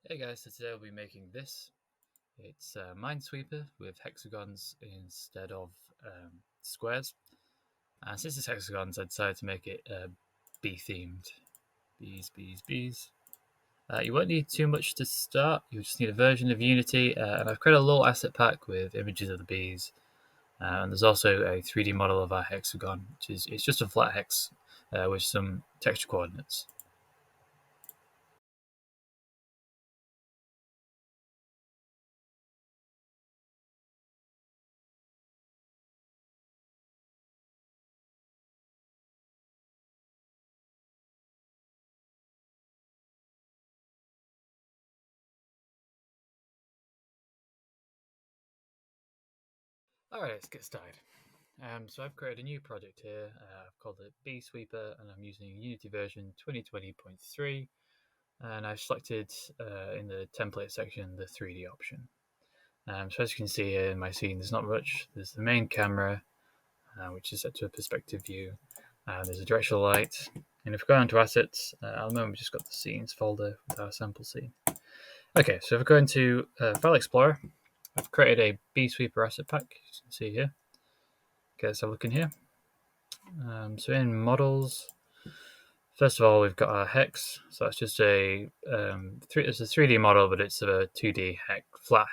Hey guys, so today we'll be making this. It's a Minesweeper with hexagons instead of squares. And since it's hexagons, I decided to make it bee themed. Bees, bees, bees. You won't need too much to start. You just need a version of Unity, and I've created a little asset pack with images of the bees. And there's also a 3D model of our hexagon, which is it's just a flat hex with some texture coordinates. Alright, let's get started. So I've created a new project here. I've called it Beesweeper, and I'm using Unity version 2020.3. And I've selected in the template section the 3D option. So as you can see here in my scene, there's not much. There's the main camera, which is set to a perspective view. There's a directional light. And if we go into assets, at the moment we've just got the scenes folder with our sample scene. Okay, so if we go into File Explorer, I've created a Beesweeper asset pack, as you can see here. Okay, let's have a look in here. So in models, first of all, we've got our hex. So that's just it's a 3D model, but it's a 2D flat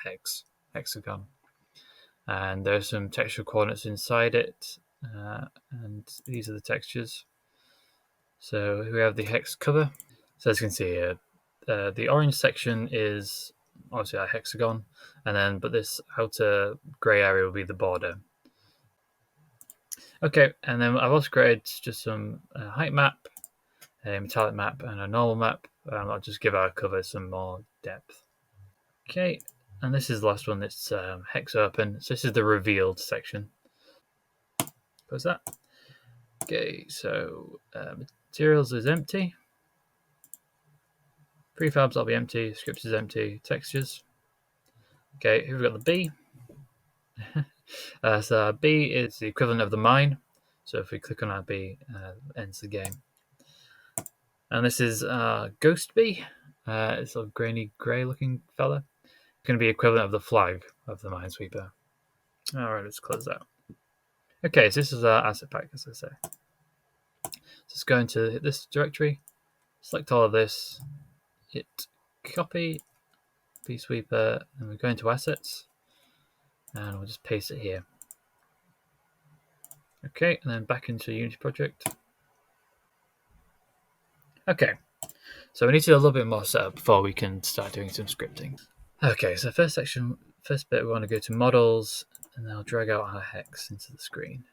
hexagon. And there's some texture coordinates inside it, and these are the textures. So we have the hex cover. So as you can see here, the orange section is obviously our hexagon, but this outer grey area will be the border. Okay, and then I've also created just some height map, a metallic map, and a normal map. I'll just give our cover some more depth. Okay, and this is the last one that's hex open. So this is the revealed section. Close that. Okay, so materials is empty. Prefabs will be empty. Scripts is empty. Textures. Okay, here we've got the B. So our B is the equivalent of the mine. So if we click on our B, ends the game. And this is Ghost Bee. It's a grainy grey looking fella. It's going to be equivalent of the flag of the Minesweeper. Alright, let's close that. Okay, so this is our asset pack, as I say. Just go into this directory, select all of this, hit copy, Beesweeper, and we go into assets, and we'll just paste it here. Okay, and then back into Unity project. Okay, so we need to do a little bit more setup before we can start doing some scripting. Okay, so first bit, we want to go to models, and then I'll drag out our hex into the screen.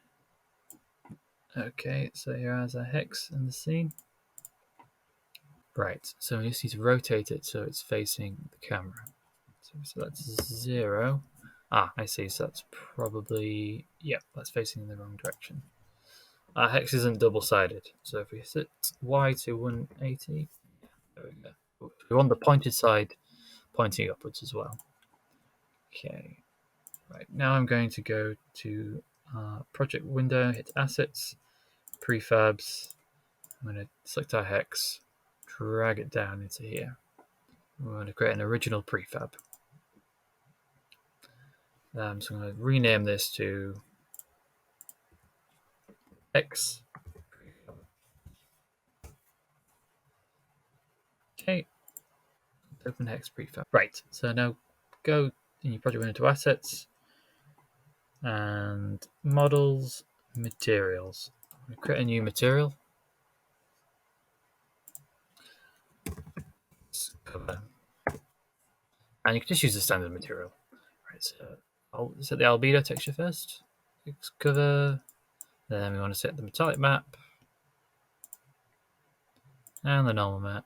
Okay, so here's our hex in the scene. Right, so we just need to rotate it so it's facing the camera. So that's 0. I see, so that's probably, that's facing in the wrong direction. Our hex isn't double-sided, so if we set Y to 180, there we go. We want the pointed side pointing upwards as well. Okay, right, now I'm going to go to project window, hit assets, prefabs. I'm going to select our hex, drag it down into here. We're going to create an original prefab. So I'm going to rename this to X. Okay, open hex prefab. Right, so now go in your project window to assets and models, materials. I'm going to create a new material. Cover. And you can just use the standard material. Right, so I'll set the albedo texture first. X cover. Then we want to set the metallic map and the normal map.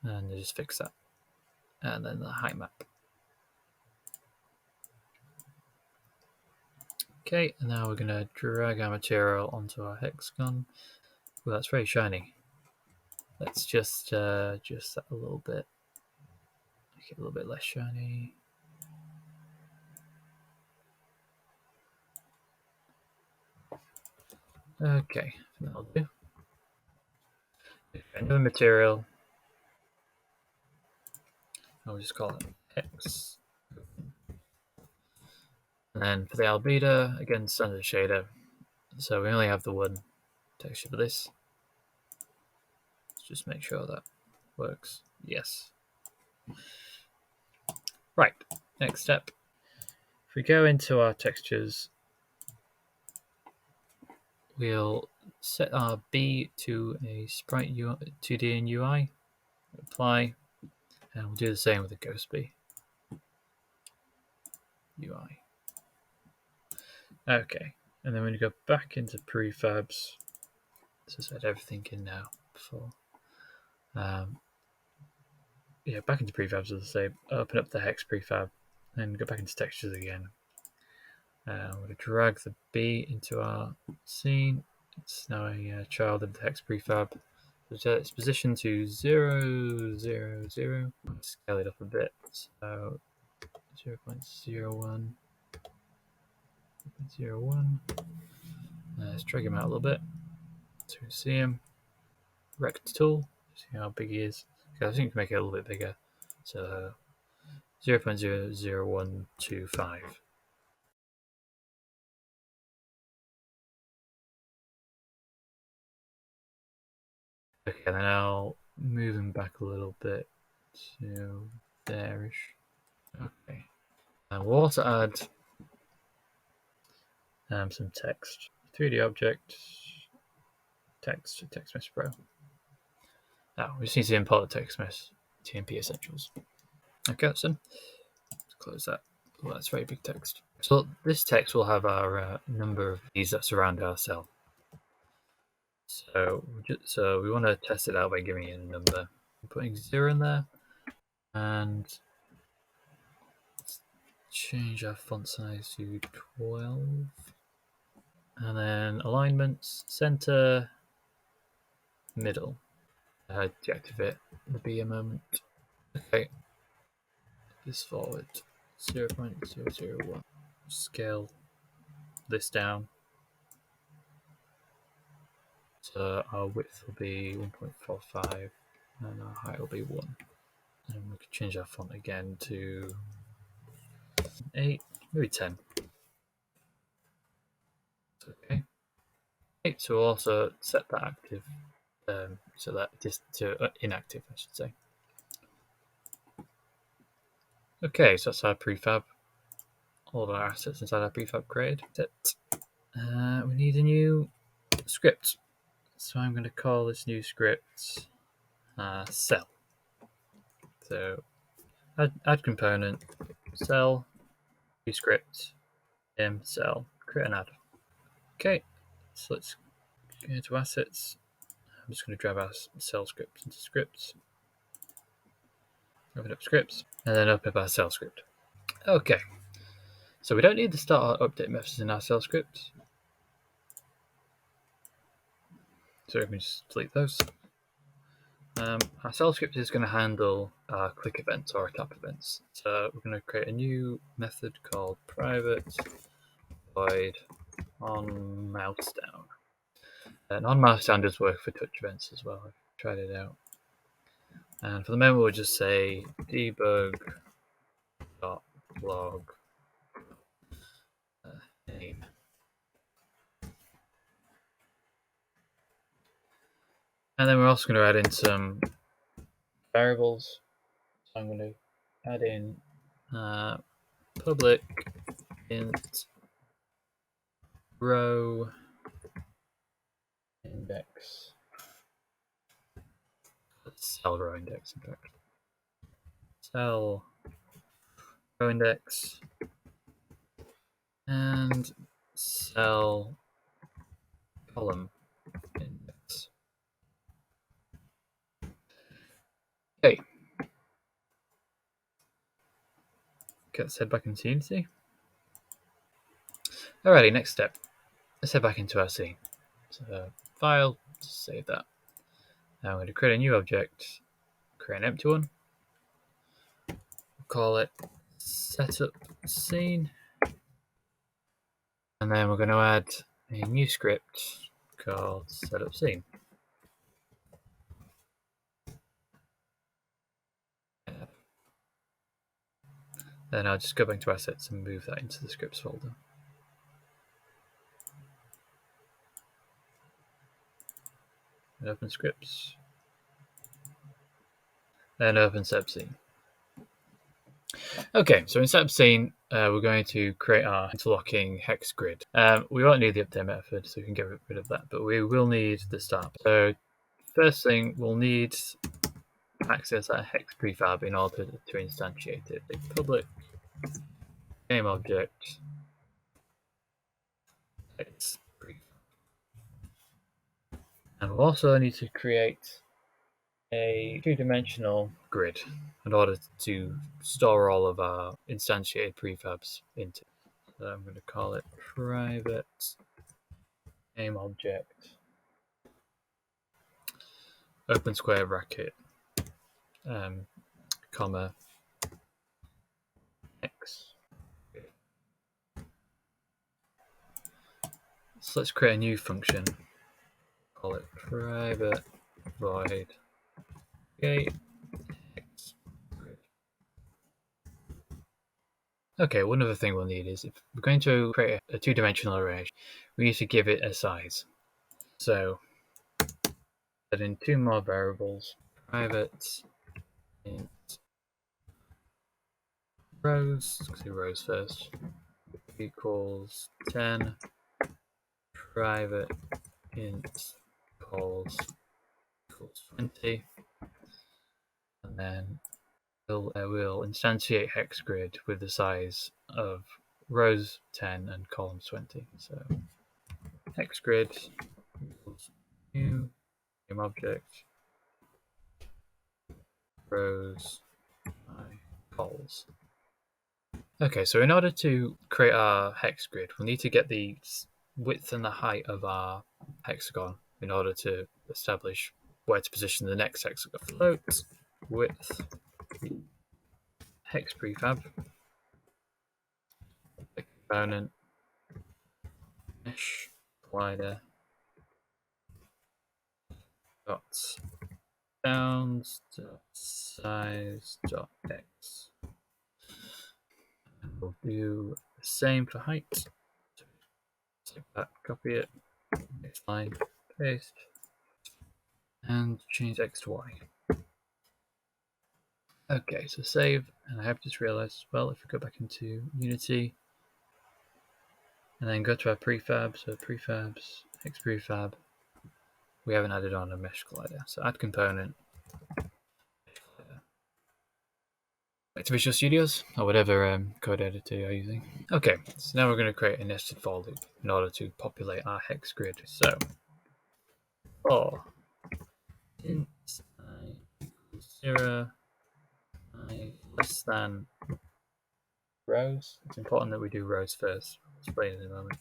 And just fix that. And then the height map. Okay, and now we're going to drag our material onto our hexagon. Well, that's very shiny. Let's just that a little bit. Make it a little bit less shiny. Okay, that'll do. Another material. I'll just call it Hex. And then for the albedo, again, standard shader. So we only have the one texture for this. Let's just make sure that works. Yes. Right, next step. If we go into our textures, we'll set our B to a sprite 2D and UI, apply, and we'll do the same with the ghost B. UI. Okay, and then when you go back into prefabs, so set everything in now before. Yeah, back into prefabs, as I say, open up the hex prefab, and go back into textures again. I'm going to drag the B into our scene. It's now a child of the hex prefab. So its position to 0, 0, 0. Scale it up a bit. So 0.01. 0.01. Let's drag him out a little bit so we can see him. Rect tool, see how big he is. Okay, I think we can make it a little bit bigger. So 0.00125. Okay, then I'll move him back a little bit to there-ish. Okay. And we'll also add some text. 3D object, text mesh pro. Now we just need to import the text mesh TMP essentials. Okay, that's done. Let's close that. Oh, that's very big text. So this text will have our number of keys that surround our cell. So we want to test it out by giving it a number. I'm putting 0 in there, and change our font size to 12. And then alignments, center, middle. Deactivate the B a moment. Okay. This forward 0.001. Scale this down. So our width will be 1.45 and our height will be 1. And we can change our font again to 8, maybe 10. Okay. So we'll also set that active, so that just to inactive, I should say. Okay, so that's our prefab. All of our assets inside our prefab created. We need a new script. So I'm going to call this new script cell. So add component, cell, new script, cell, create and add. Okay, so let's go into assets. I'm just going to drag our cell script into scripts. Open up scripts, and then open up our cell script. Okay, so we don't need the start or update methods in our cell script. So we can just delete those. Our cell script is going to handle our click events or our tap events. So we're going to create a new method called private void on mouse down. And on mouse down does work for touch events as well. I've tried it out. And for the moment, we'll just say debug.log name. And then we're also going to add in some variables. So I'm going to add in public int row index. Cell row index, in fact. Cell row index and cell column index. Okay. Let's head back into Unity. Alrighty, next step. Let's head back into our scene. So file, just save that. Now I'm going to create a new object, create an empty one. We'll call it setup scene. And then we're going to add a new script called setup scene. Then I'll just go back to assets and move that into the scripts folder. And open scripts. Then open setup scene. Okay, so in setup scene, we're going to create our interlocking hex grid. We won't need the update method, so we can get rid of that, but we will need the start. So first thing, we'll need access that hex prefab in order to instantiate it. A public game object hex prefab. And we'll also need to create a two-dimensional grid in order to store all of our instantiated prefabs into. So I'm going to call it private game object open square bracket comma x. So let's create a new function. Call it private void gate x grid. Okay, one other thing we'll need is if we're going to create a two-dimensional array, we need to give it a size. So add in two more variables, private int rows, let's do rows first, equals 10, private int calls equals 20, and then we'll instantiate hex grid with the size of rows 10 and columns 20. So hex grid equals new game object rows by calls. Okay, so in order to create our hex grid, we'll need to get the width and the height of our hexagon in order to establish where to position the next hexagon. Float width hex prefab component mesh collider dot bounds dot size dot x. And we'll do the same for height. Take that, copy it, next line, paste, and change x to y. Okay, so save, and I have just realized as well, if we go back into Unity and then go to our prefab, so prefabs, hex prefab, we haven't added on a mesh collider. So add component, back to Visual Studios or whatever code editor you're using. Okay, so now we're going to create a nested for loop in order to populate our hex grid. So for int I equals 0, I less than rows. It's important that we do rows first. I'll explain in a moment.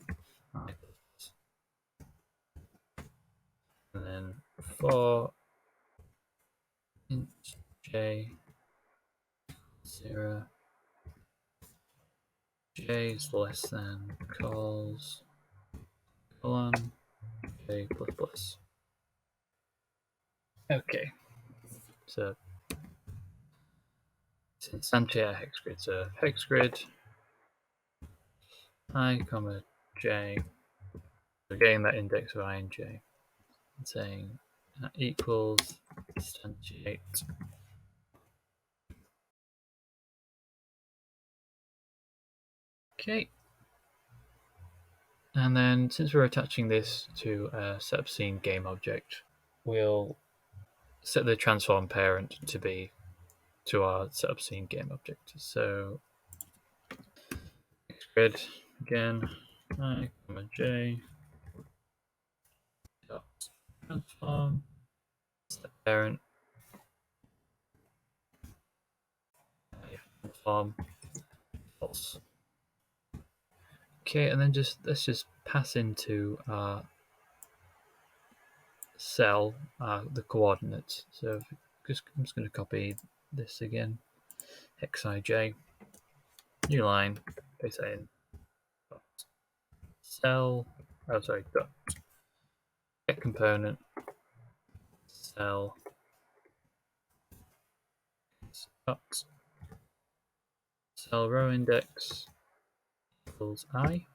And then for int j 0, j is less than calls colon j plus plus. Okay, so it's instantiate a hex grid. So hex grid I comma j. So getting that index of I and j, and saying that equals instantiate. Okay. And then since we're attaching this to a setup scene game object, we'll set the transform parent to be to our setup scene game object. So grid again, I comma j dot transform the parent transform false. Okay, and then let's just pass into our cell the coordinates. So I'm just going to copy this again. Hexij, new line, paste that in. Cell, dot get component, cell, dot cell row index equals I.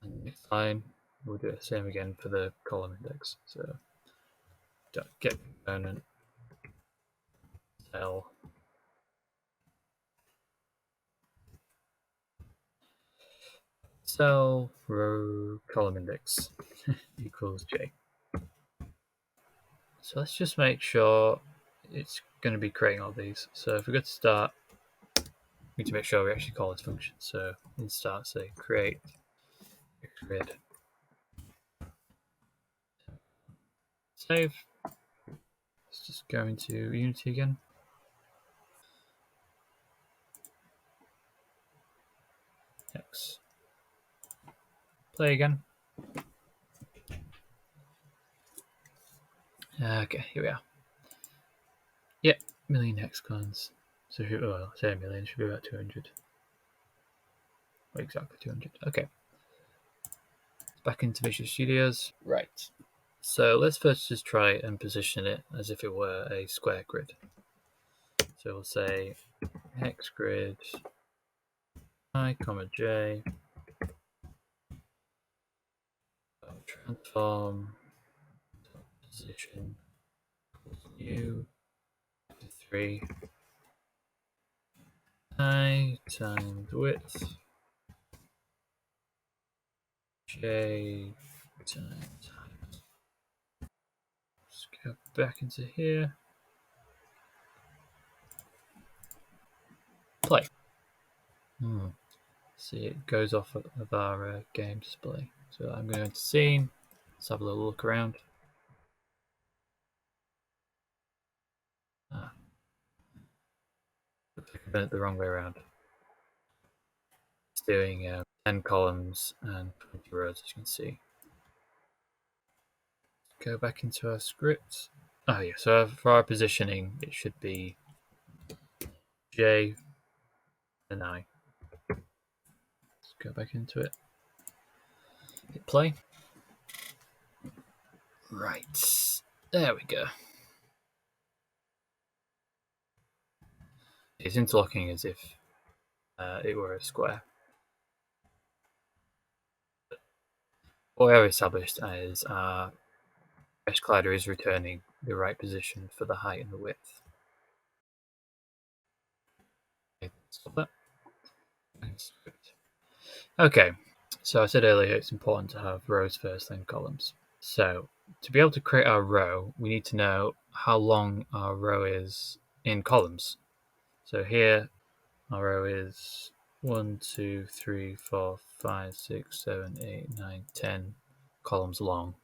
And next line, we'll do the same again for the column index. So get component cell row column index equals J. So let's just make sure it's going to be creating all these. So if we go to start, we need to make sure we actually call this function. So in start, say create grid. Save. Let's just go into Unity again. X. Play again. Okay, here we are. Yep, million hexagons. So, well, say a million, should be about 200. Well, exactly 200. Okay. Back into Visual Studios. Right. So let's first just try and position it as if it were a square grid. So we'll say hex grid I, j, transform position new 3 I times width j times height. Let's go back into here. Play. See, it goes off of our game display. So I'm going to scene. Let's have a little look around. Looks like I've done it the wrong way around. It's doing 10 columns and 20 rows, as you can see. Go back into our script. Oh yeah, so for our positioning, it should be J and I. Let's go back into it. Hit play. Right, there we go. It's interlocking as if it were a square. What we have established is our mesh collider is returning the right position for the height and the width. Stop that. Okay, so I said earlier it's important to have rows first, then columns. So to be able to create our row, we need to know how long our row is in columns. So here, our row is 1, 2, 3, 4, 5, 6, 7, 8, 9, 10 columns long.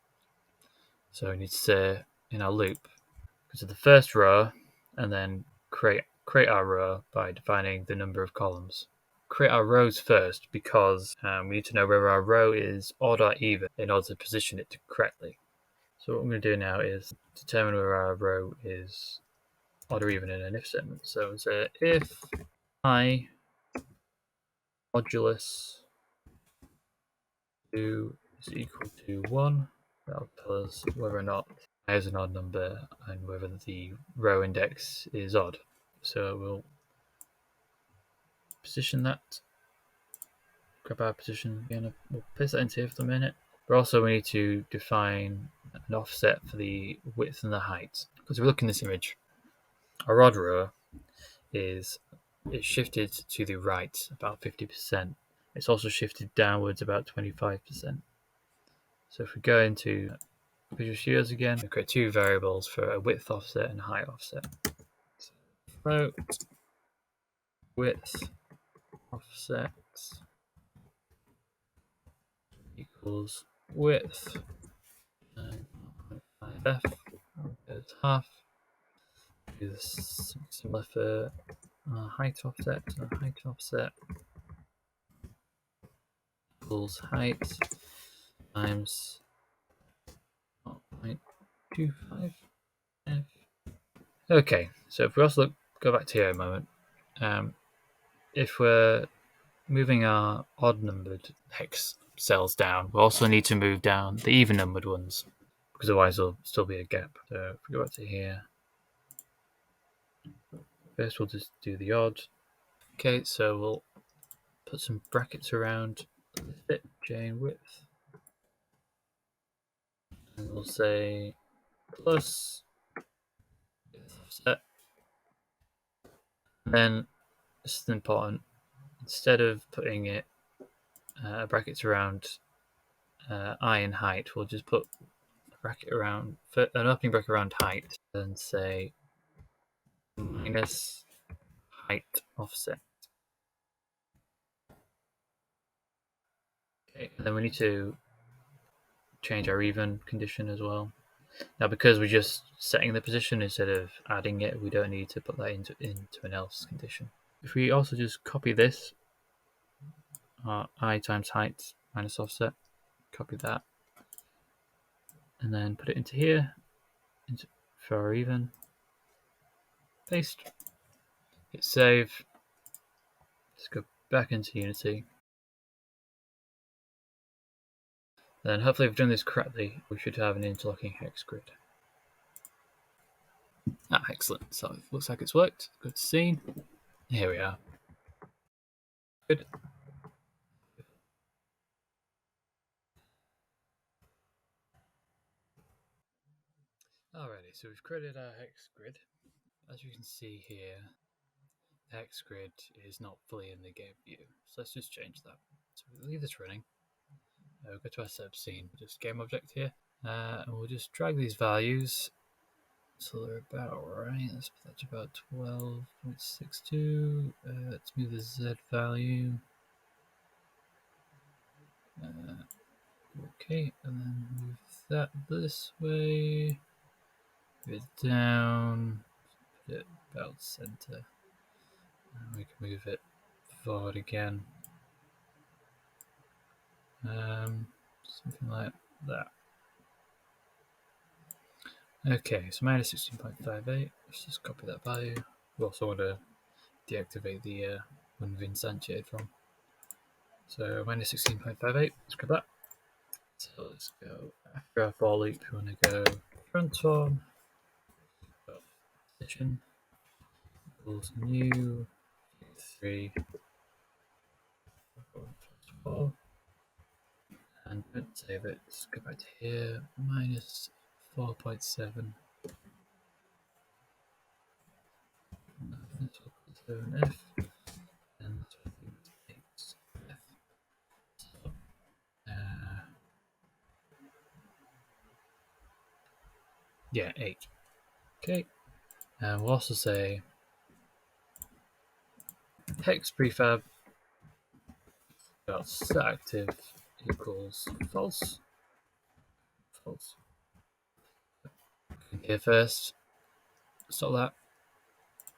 So we need to say in our loop, go to the first row and then create our row by defining the number of columns. Create our rows first because we need to know whether our row is odd or even in order to position it correctly. So what I'm going to do now is determine whether our row is odd or even in an if statement. So it's if I modulus 2 is equal to 1, that'll tell us whether or not I is an odd number and whether the row index is odd. So we'll position that, grab our position again, we'll paste that into here for the minute. But also we need to define an offset for the width and the height. Because if we look in this image, our odd row is shifted to the right about 50%. It's also shifted downwards about 25%. So if we go into Visual Studios again, we create two variables for a width offset and height offset. So float width offset equals width and 0.5f goes half. Do this similar for height offset. So height offset equals height times 0.25f. Okay, so if we also go back to here a moment, if we're moving our odd numbered hex cells down, we also need to move down the even numbered ones, because otherwise there'll still be a gap. So if we go back to here, First we'll just do the odd. Okay, so we'll put some brackets around the fit chain width. And we'll say plus offset. And then this is important. Instead of putting it brackets around I in height, we'll just put a bracket around an opening bracket around height and say minus height offset. Okay, and then we need to change our even condition as well. Now, because we're just setting the position instead of adding it, we don't need to put that into an else condition. If we also just copy this, I times height minus offset, copy that, and then put it into here, for our even, paste, hit save, let's go back into Unity. Then hopefully we've done this correctly, we should have an interlocking hex grid. Excellent. So it looks like it's worked. Good scene. Here we are. Good. Alrighty, so we've created our hex grid. As you can see here, the hex grid is not fully in the game view. So let's just change that. So we'll leave this running. We'll go to our setup scene, just game object here. And we'll just drag these values so they're about right. Let's put that to about 12.62. Let's move the Z value. Okay, and then move that this way. Move it down. Put it about center. And we can move it forward again. Something like that. Okay, so minus 16.58. Let's just copy that value. We also want to deactivate the one we've instantiated from. So minus 16.58. Let's grab that. So let's go after our for loop. We want to go transform position equals new 3 4. And don't save it. Let's go back to here. Minus 4.7. That's 7F. And that's 8F. So, yeah, 8. Okay. And we'll also say hex prefab dot set active equals false. False. Here first. Stop that.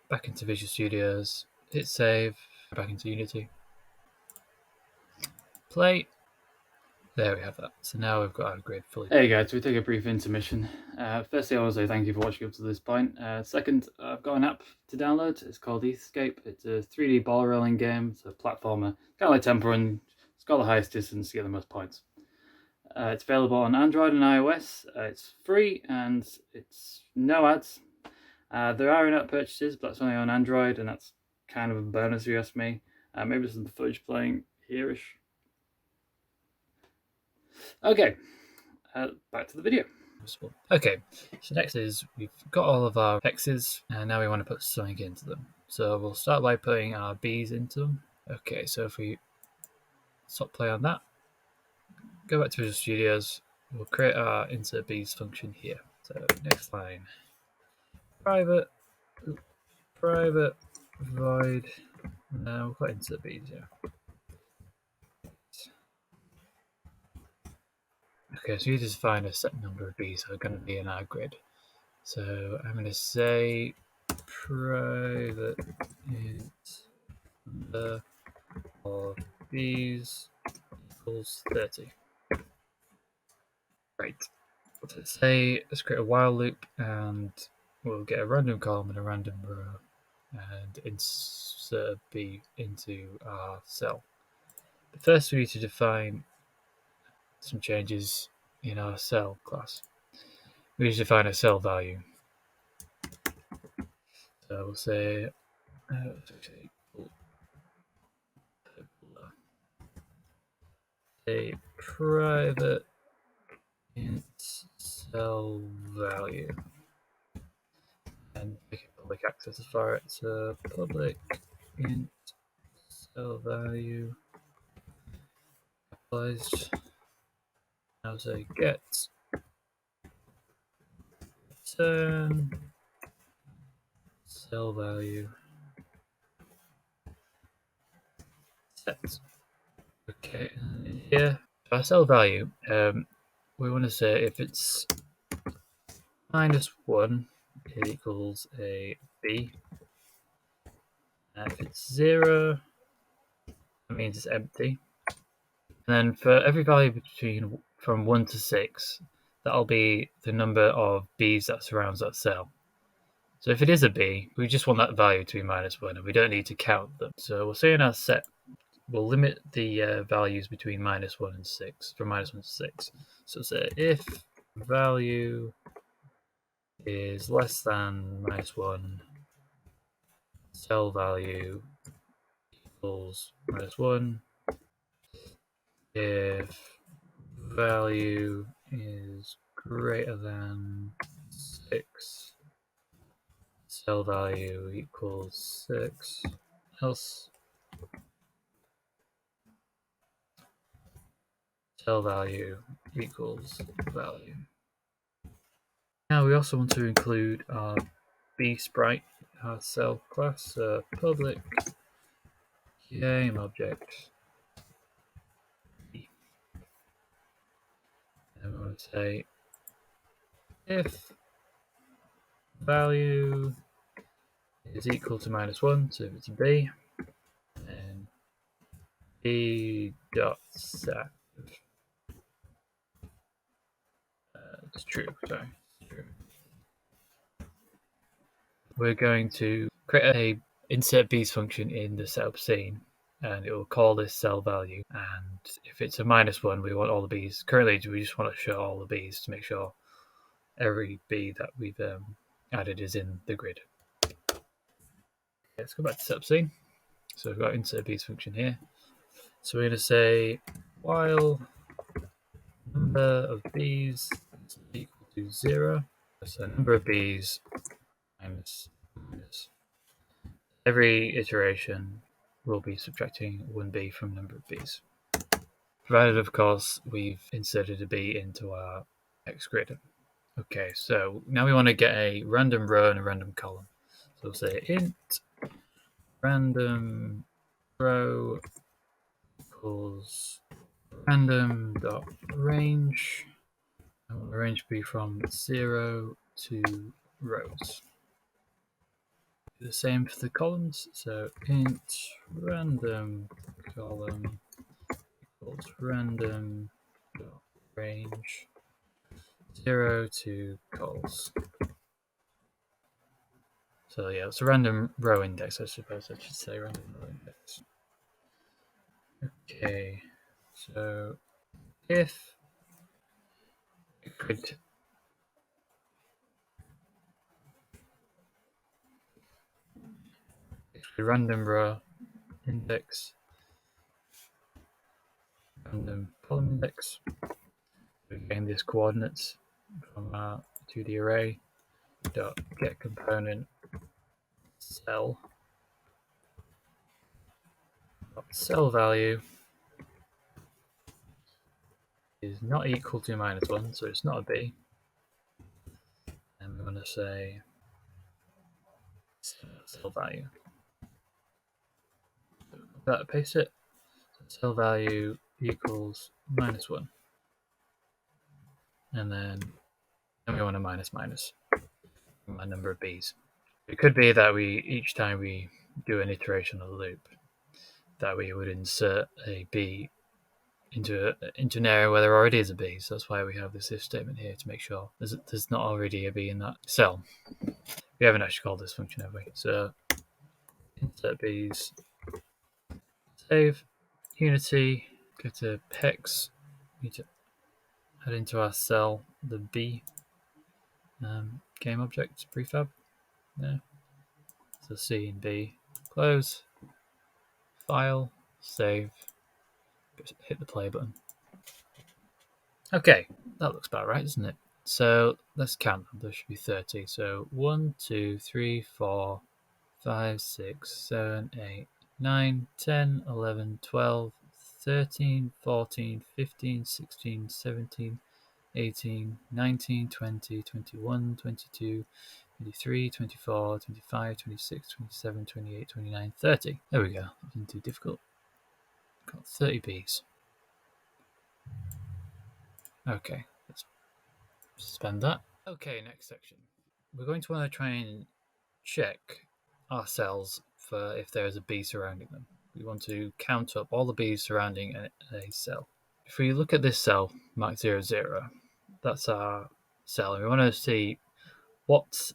Back into Visual Studios. Hit save. Back into Unity. Play. There we have that. So now we've got our grid fully. Hey guys, we take a brief intermission. Firstly, I want to say thank you for watching up to this point. Second, I've got an app to download. It's called Etherscape. It's a 3D ball rolling game. It's a platformer, kind of like Temple Run. It's got the highest distance to get the most points. It's available on Android and iOS. It's free and it's no ads. There are in-app purchases, but that's only on Android, and that's kind of a bonus if you ask me. Maybe there's some footage playing here-ish. Okay, back to the video. Okay, so next is we've got all of our hexes, and now we want to put something into them. So we'll start by putting our bees into them. Okay, so if we stop play on that, go back to Visual Studios, we'll create our insert bees function here. So next line, private void, we'll put insert bees here. Okay, so you just find a set number of bees that are going to be in our grid. So I'm going to say private int number of bees equals 30. Right. Let's say let's create a while loop, and we'll get a random column and a random row, and insert a bee into our cell. But first, we need to define some changes in our cell class. We need to define a cell value. So we'll say a private int cell value and make it public access for it. So public int cell value capitalized. Now say get return cell value set. Okay, here for our cell value, we want to say if it's -1, it equals a B. And if it's 0, that means it's empty. And then for every value from 1 to 6, that'll be the number of B's that surrounds that cell. So if it is a B, we just want that value to be -1, and we don't need to count them. So we'll say in our set, we'll limit the values between -1 and 6, from -1 to 6. So say if value is less than -1, cell value equals -1. If value is greater than 6, cell value equals 6, else cell value equals value. Now we also want to include our B sprite, our cell class, public game object. And we want to say if value is equal to -1, so if it's a B, then B dot set. It's true, sorry. It's true. We're going to create a insert B's function in the setup scene, and it will call this cell value. And if it's a -1, we want all the B's. Currently, we just want to show all the B's to make sure every B that we've added is in the grid. Okay, let's go back to setup scene. So we've got insert B's function here. So we're going to say while number of B's is equal to 0, so number of B's minus. Every iteration will be subtracting 1B from number of B's. Provided, of course, we've inserted a B into our X grid. Okay, so now we want to get a random row and a random column. So we'll say int random row equals random.range. And we'll range be from 0 to rows. The same for the columns, so int random column equals random range 0 to cols. So yeah, it's a random row index, I suppose I should say random row index. Okay, so if it could random row index, random column index, we gain these coordinates from our 2D array dot get component cell cell value is not equal to -1, so it's not a B. And we're going to say cell value. That paste it. Cell value equals -1. And then we want a minus from a number of B's. It could be that each time we do an iteration of the loop, that we would insert a B into an area where there already is a B. So that's why we have this if statement here, to make sure there's not already a B in that cell. We haven't actually called this function, have we? So insert B's, save, Unity, go to hex, need to add into our cell the B game object prefab. Yeah. So C and B, close, file, save, hit the play button. Okay, that looks about right, doesn't it? So let's count them. There should be 30. So 1, 2, 3, 4, 5, 6, 7, 8, 9, 10, 11, 12, 13, 14, 15, 16, 17, 18, 19, 20, 21, 22, 23, 24, 25, 26, 27, 28, 29, 30. There we go. Nothing too difficult. Got 30 bees. Okay, let's suspend that. Okay, next section. We're going to want to try and check our cells for if there is a bee surrounding them. We want to count up all the bees surrounding a cell. If we look at this cell marked 00, that's our cell, and we want to see what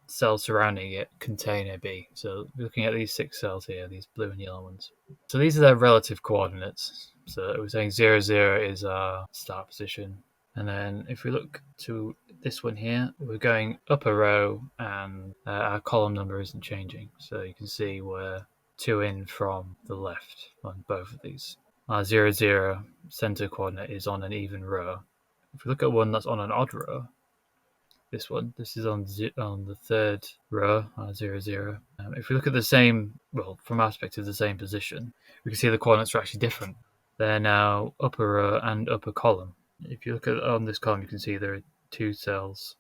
cells surrounding it contain a bee. So looking at these 6 cells here, these blue and yellow ones. So these are their relative coordinates. So we're saying 00 is our start position. And then if we look to this one here, we're going up a row and our column number isn't changing. So you can see we're 2 in from the left on both of these. Our 00 center coordinate is on an even row. If we look at one that's on an odd row, this one, this is on the third row, 00. If we look at the same, well, from our perspective, the same position, we can see the coordinates are actually different. They're now upper row and upper column. If you look at on this column, you can see there are 2 cells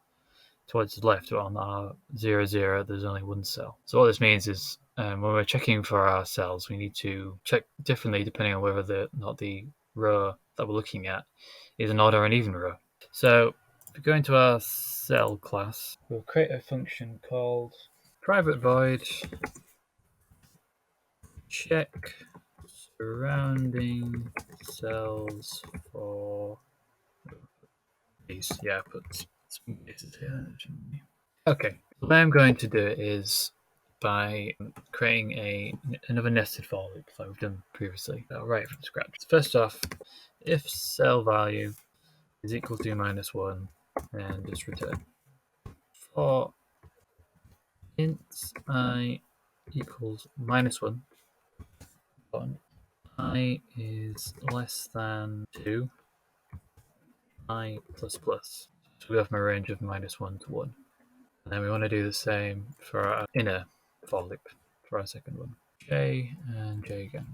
towards the left, but on our 00, there's only 1 cell. So what this means is when we're checking for our cells, we need to check differently depending on whether the row that we're looking at is an odd or an even row. So if we go into our cell class, we'll create a function called private void check surrounding cells for these. Yeah, put some bases here. Okay, the way I'm going to do it is by creating another nested for loop like we've done previously. I'll write it from scratch. First off, if cell value is equal to -1, and just return. For int I equals -1, on I is less than 2, I plus plus. So we have a range of -1 to 1. And then we want to do the same for our inner for loop for our second one. J and J again.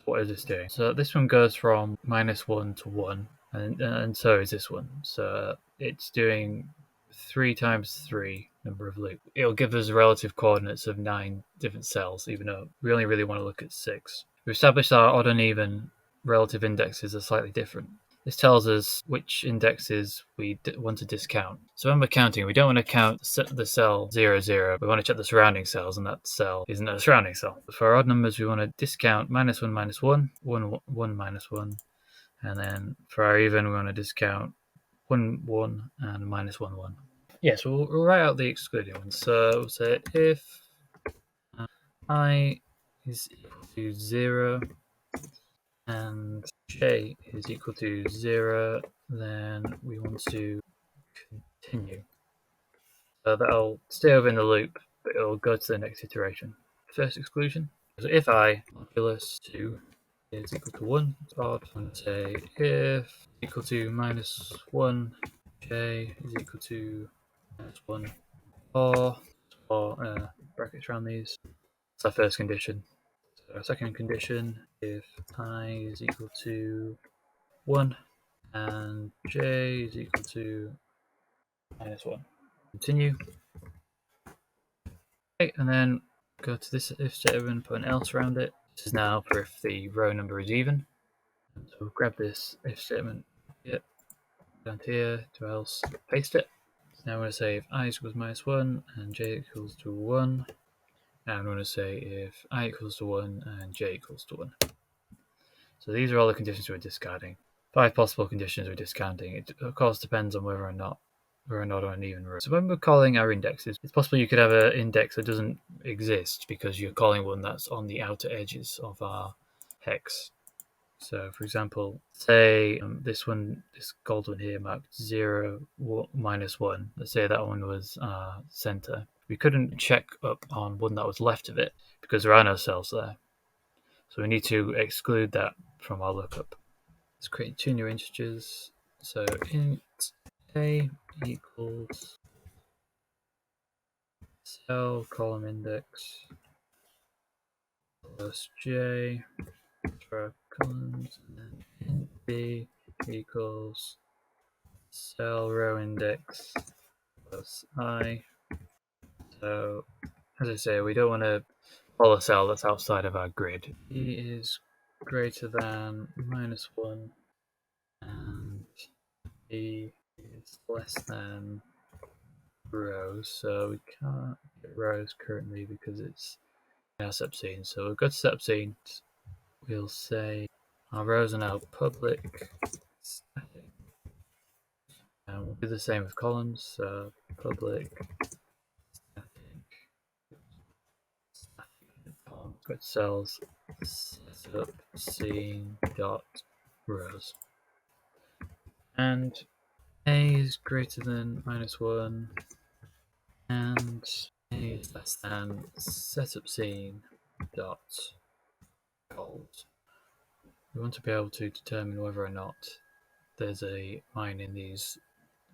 What is this doing? So this one goes from -1 to 1, and so is this one. So it's doing 3 times 3 number of loops. It'll give us relative coordinates of 9 different cells, even though we only really want to look at 6. We've established our odd and even relative indexes are slightly different. This tells us which indexes we want to discount. So when we're counting, we don't want to count the cell 00. We want to check the surrounding cells, and that cell isn't a surrounding cell. For our odd numbers, we want to discount -1, -1, 1, 1, -1. And then for our even, we want to discount 1, 1, and -1, 1. Yeah, so we'll write out the excluding ones. So we'll say if I is equal to 0 and j is equal to 0, then we want to continue. So that'll stay over in the loop, but it'll go to the next iteration. First exclusion. So if I modulus 2 is equal to 1, it's odd. I'm going to say if equal to -1, j is equal to -1, or brackets around these. That's our first condition. So our second condition, if I is equal to 1 and j is equal to -1. Continue. Okay, and then go to this if statement, put an else around it. This is now for if the row number is even. So we'll grab this if statement here, down here to else, paste it. So now I'm going to say if I equals -1 and j equals to 1. And I'm going to say if I equals to 1 and j equals to 1. So these are all the conditions we're discarding. 5 possible conditions we're discounting. It of course depends on whether or not we're an odd or an even row. So when we're calling our indexes, it's possible you could have an index that doesn't exist because you're calling one that's on the outer edges of our hex. So for example, say this gold one here marked 0, -1. Let's say that one was center. we couldn't check up on one that was left of it because there are no cells there. So we need to exclude that from our lookup. Let's create 2 new integers. So int a equals cell column index plus j for columns, and then int b equals cell row index plus I. So as I say, we don't want to pull a cell that's outside of our grid. E is greater than -1 and B is less than rows, so we can't get rows currently because it's in our setup scene. So we'll go to setup scene, we'll say our rows are now public static, and we'll do the same with columns. So public column, go to cells, setup scene dot rows, and a is greater than -1 and a is less than setup scene dot gold. We want to be able to determine whether or not there's a mine in these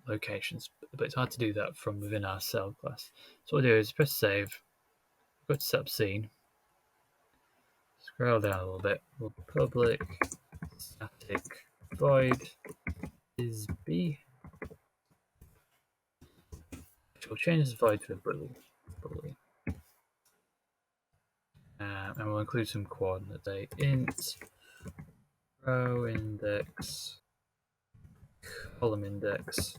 locations, but it's hard to do that from within our cell class. So what we'll do is press save, go to setup scene, scroll down a little bit, we'll public static void is b. We'll change this void to a boolean. And we'll include some coordinates. Say int row index column index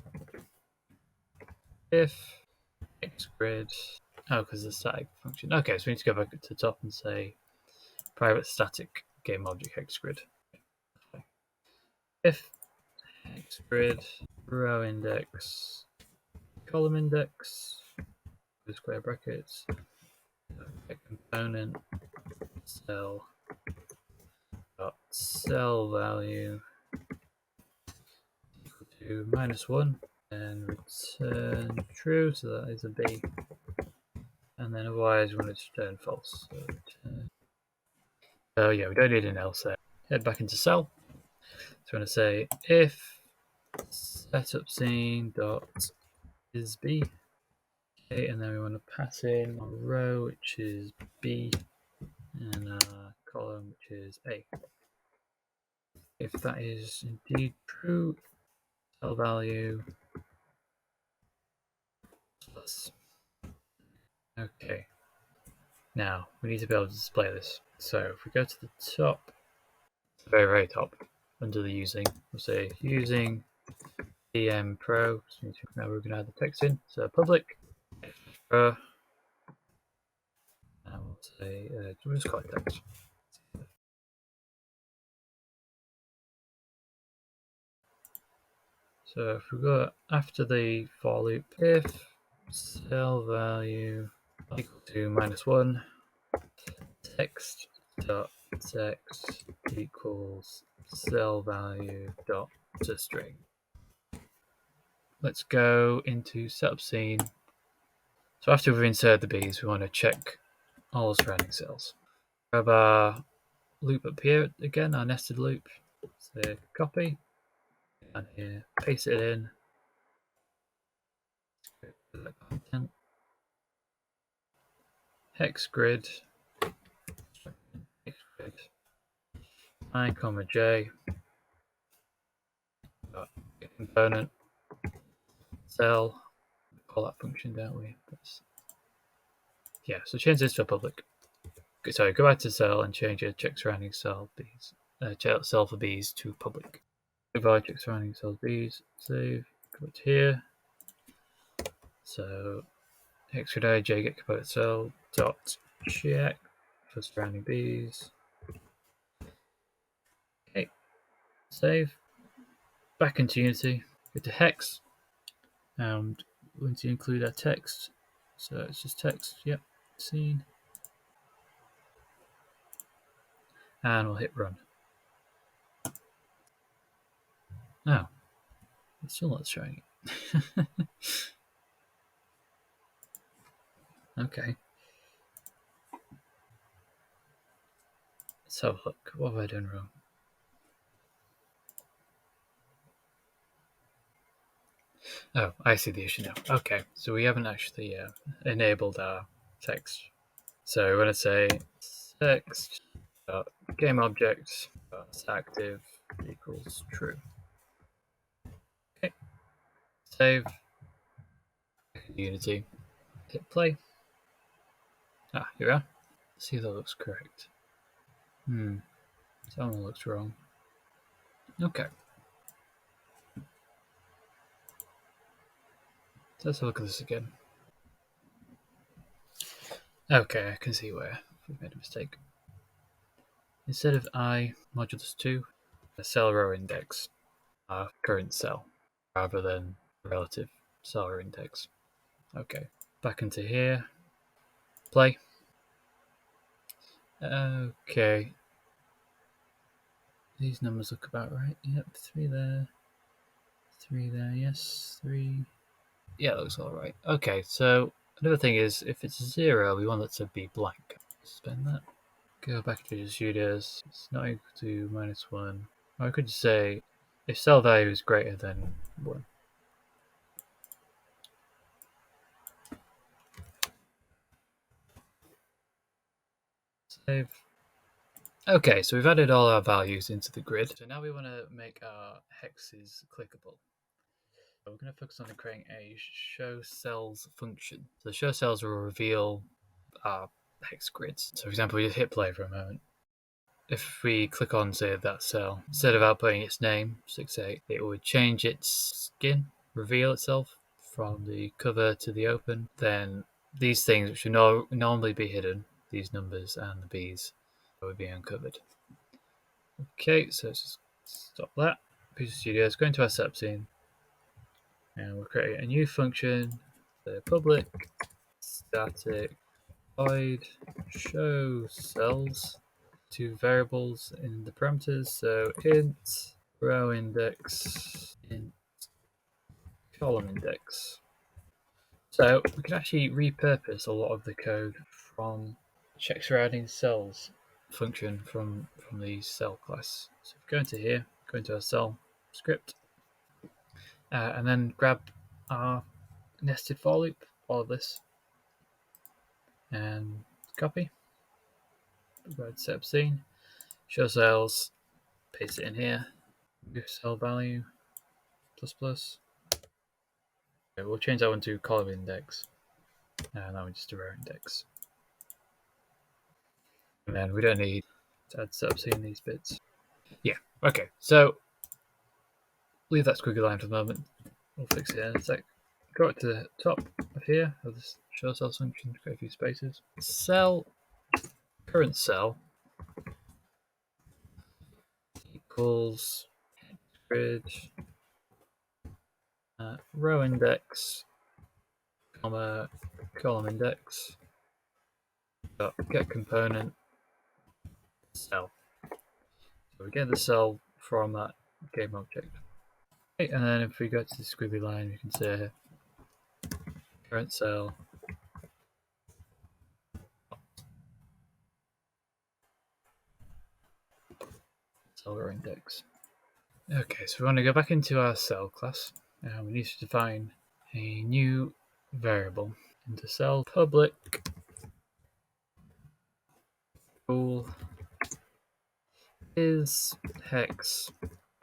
if xgrid. Oh, because the static function. Okay, so we need to go back to the top and say private static game object hexgrid. If hexgrid row index column index square brackets component cell dot cell value equal to -1 and return true, so that is a B, and then otherwise we want it to return false. So return. Oh yeah, we don't need an else there. Head back into cell. So we're going to say if setup scene dot is B. Okay, and then we want to pass in our row, which is B, and our column, which is A. If that is indeed true, cell value plus. Okay. Now we need to be able to display this. So if we go to the top, the very, very top, under the using, we'll say using DM Pro. So now we're going to add the text in. So public Pro. And we'll say, we'll just call it text. So if we go after the for loop, if cell value equal to -1, text dot text equals cell value dot to string. Let's go into setup scene. So after we've inserted the bees, we want to check all the surrounding cells. Grab our loop up here again, our nested loop. So copy, and here, paste it in. Content. Hex grid. I, j. Component. Cell. Call that function, don't we? Yeah, so change this to a public. Sorry, go back to cell and change your check surrounding cell bees. Cell for bees to public. Divide check surrounding cells bees. Save. Go to here. So hexagons j get component cell dot check for surrounding bees. Okay. Save. Back into Unity. Go to hex. And we're going to include our text. So it's just text. Yep. Scene. And we'll hit run. Oh, it's still not showing it. Okay. Let's have a look. What have I done wrong? Oh, I see the issue now. Okay, so we haven't actually enabled our text. So we're going to say text game object active equals true. Okay, save Unity, hit play. Ah, here we are. Let's see if that looks correct. Something looks wrong. Okay. So let's have a look at this again. Okay, I can see where we've made a mistake. Instead of I modulus 2, a cell row index, our current cell, rather than relative cell row index. Okay, back into here. Play. Okay. These numbers look about right. Yep, 3 there. 3 there, yes. 3. Yeah, that looks alright. Okay, so another thing is, if it's 0, we want it to be blank. Suspend that. Go back to the studios. It's not equal to -1. Or I could just say, if cell value is greater than 1. Save. Okay, so we've added all our values into the grid. So now we want to make our hexes clickable. So we're going to focus on creating a show cells function. So the show cells will reveal our hex grids. So for example, we just hit play for a moment. If we click on, say, that cell, instead of outputting its name, 68, it would change its skin, reveal itself from the cover to the open. Then these things, which would normally be hidden, these numbers and the Bs, would be uncovered. Okay, so let's just stop that. Visual Studios, go into our setup scene, and we'll create a new function, the public static void show cells, 2 variables in the parameters, so int row index, int column index. So we can actually repurpose a lot of the code from check surrounding cells function from the cell class. So if we go into here, go into our cell script, and then grab our nested for loop, all of this, and copy. Go to setup scene, show cells, paste it in here, give cell value plus plus. Okay, we'll change that one to column index, and now we just a row index. And then we don't need to add setup scene these bits. Yeah, okay, so leave that squiggly line for the moment. We'll fix it in a sec. Go up to the top of here of this show cells function, create a few spaces. Cell, current cell equals grid row index, comma column index, get component cell. So we get the cell from that game object. Okay, and then if we go to the squiggly line, we can say current cell cell row index. Okay, so we want to go back into our cell class, and we need to define a new variable into cell public bool is hex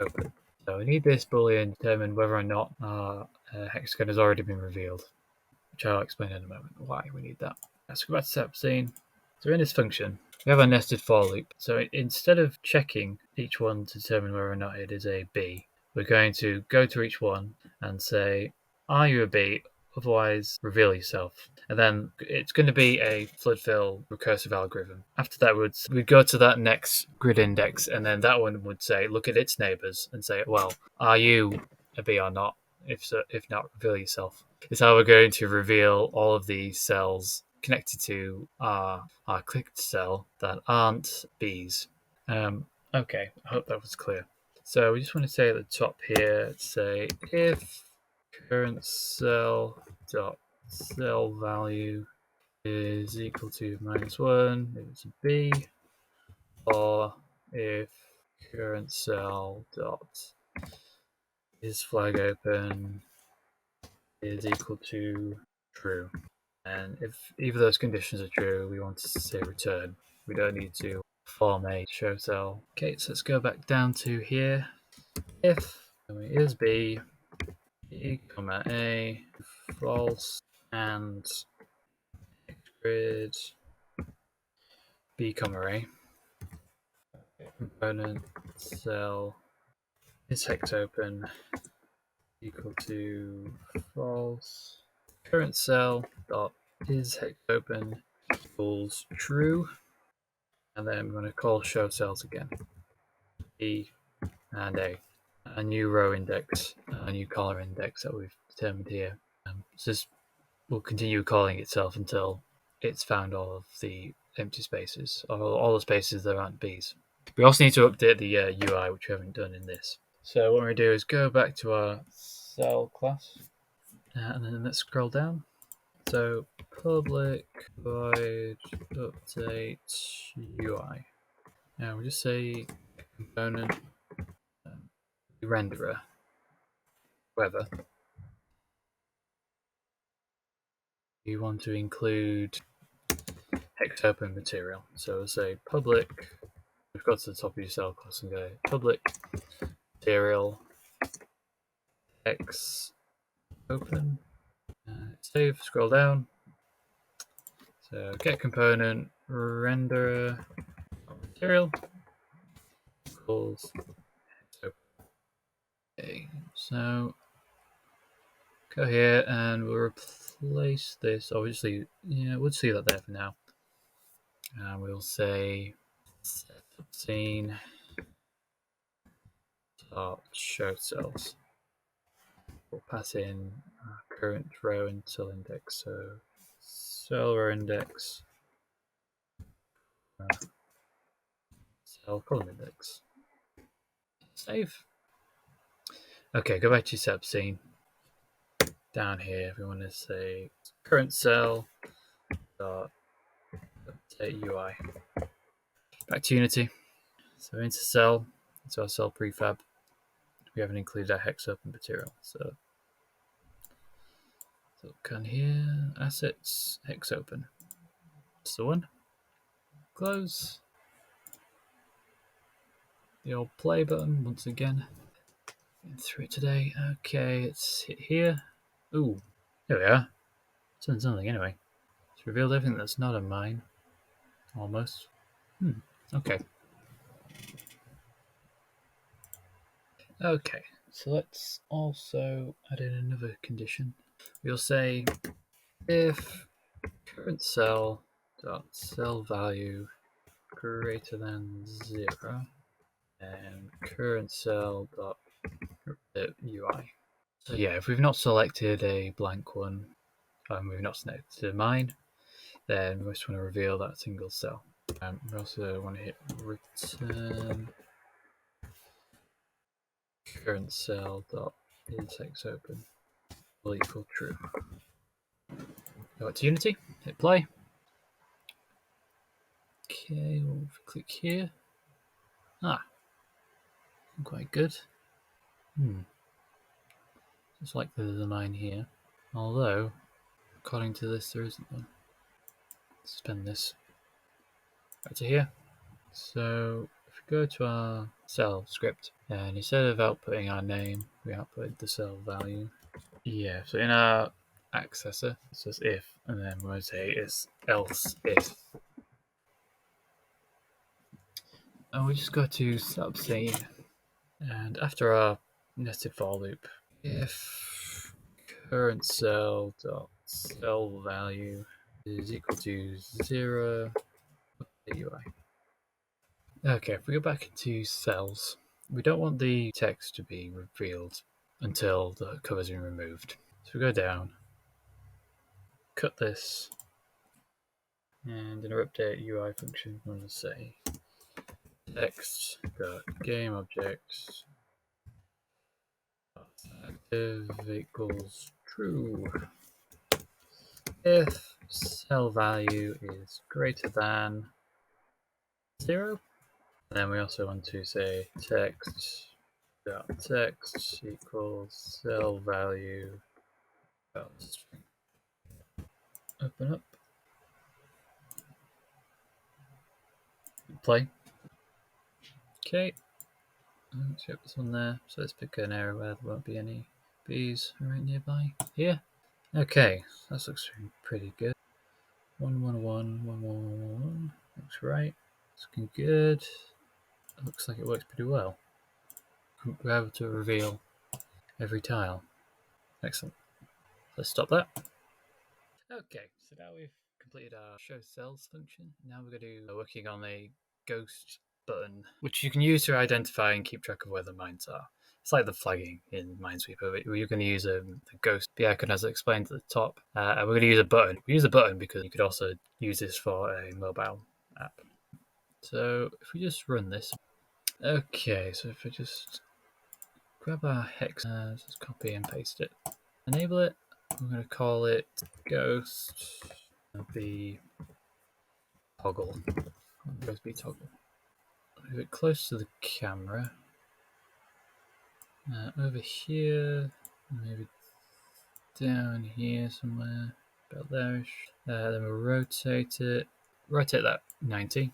open. So we need this boolean to determine whether or not our hexagon has already been revealed, which I'll explain in a moment why we need that. Let's go back to setup scene. So in this function, we have a nested for loop. So instead of checking each one to determine whether or not it is a B, we're going to go to each one and say, are you a B? Otherwise, reveal yourself. And then it's going to be a flood fill recursive algorithm. After that, we'd go to that next grid index, and then that one would say, look at its neighbors and say, well, are you a B or not? If so, if not, reveal yourself. It's how we're going to reveal all of these cells connected to our clicked cell that aren't Bs. Okay, I hope that was clear. So we just want to say at the top here, say if current cell dot cell value is equal to -1 if it's a B, or if current cell dot is flag open is equal to true. And if either of those conditions are true, we want to say return. We don't need to form a show cell. Okay, so let's go back down to here. If is B, comma A, false, and grid B, comma A. Component cell is hex open equal to false. Current cell dot is hex open equals true. And then I'm going to call show cells again. B and a new row index, a new color index that we've determined here. This will continue calling itself until it's found all of the empty spaces, or all the spaces that aren't Bs. We also need to update the UI, which we haven't done in this. So what we're going to do is go back to our cell class, and then let's scroll down. So public void update UI. Now we'll just say component renderer, whether you want to include hex open material. So we'll say public, we've got to the top of your cell class and go public material hex open, save, scroll down. So get component renderer material equals hex open. Okay, so go here and we'll replace this. Obviously, we'll see that there for now. And we'll say setup scene start show cells. We'll pass in our current row and cell index. So cell row index, cell column index. Save. Okay, go back to your setup scene. Down here, we want to say current cell dot update UI. Back to Unity. So into cell, into our cell prefab. We haven't included our hex open material. So look on here, assets, hex open. That's the one. Close. The old play button once again. Getting through it today. Okay, let's hit here. Ooh, there we are. It's done something anyway. It's revealed everything that's not a mine. Almost. Okay. Okay, so let's also add in another condition. We'll say if current cell dot cell value greater than 0 and current cell dot UI. So yeah, if we've not selected a blank one and we've not selected a mine, then we just want to reveal that single cell. We also want to hit return current cell dot is hex open will equal true. Go back to Unity, hit play. Okay, we'll click here. Quite good. Just like there's a mine here. Although, according to this, there isn't one. Suspend this. Right to here. So, if we go to our cell script, and instead of outputting our name, we output the cell value. Yeah, so in our accessor, it says if, and then we're going to say it's else if. And we just go to setup scene, and after our nested for loop, if current cell dot cell value is equal to 0, UI. Okay, if we go back into cells, we don't want the text to be revealed until the cover's been removed. So we go down, cut this, and in our update UI function, we want to say text game objects active equals true. if cell value is greater than 0. And then we also want to say text equals cell value string. Open up. Play. Okay. Let's get this one there. So let's pick an area where there won't be any bees right nearby. Here. Okay, that looks pretty good. 1, 1, 1, 1, 1, 1, 1. Looks right. It's looking good. It looks like it works pretty well. We're able to reveal every tile. Excellent. Let's stop that. Okay, so now we've completed our show cells function. Now we're going to working on a ghost button, which you can use to identify and keep track of where the mines are. It's like the flagging in Minesweeper. You're going to use the ghost, the icon as I explained at the top. And we're going to use a button. We use a button because you could also use this for a mobile app. So if we just run this. Okay, so if I just grab our hex, just copy and paste it. Enable it. We're going to call it ghost B toggle. Ghost B toggle. Move it close to the camera. Over here, maybe down here somewhere, about there-ish. Then we'll rotate it. Rotate that 90.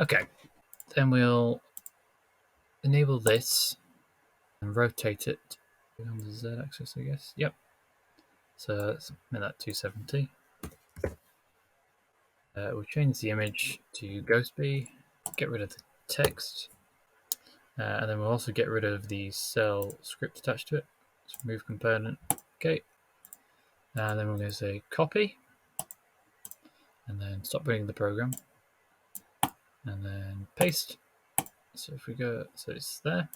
Okay. Then we'll enable this and rotate it on the Z-axis, I guess. Yep. So let's make that 270. We'll change the image to Ghost B, get rid of the text, and then we'll also get rid of the cell script attached to it. So remove component. Okay. And then we're going to say copy, and then stop running the program, and then paste. So if we go, so it's there.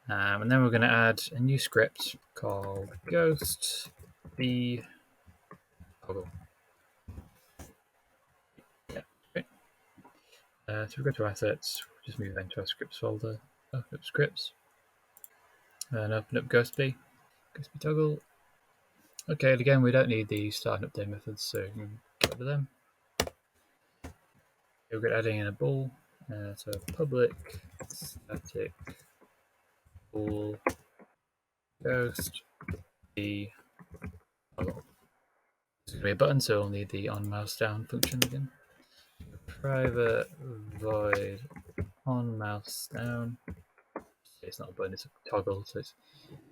And then we're going to add a new script called Ghost B toggle. Yeah, great. So we go to assets, just move into our scripts folder, open up scripts, and open up Ghost B toggle. Okay, and again, we don't need the start and update methods, so you can get rid of them. We're going to add in a bool, so public static bool ghost B toggle. This is going to be a button, so we'll need the on mouse down function again. Private void on mouse down. It's not a button, it's a toggle, so it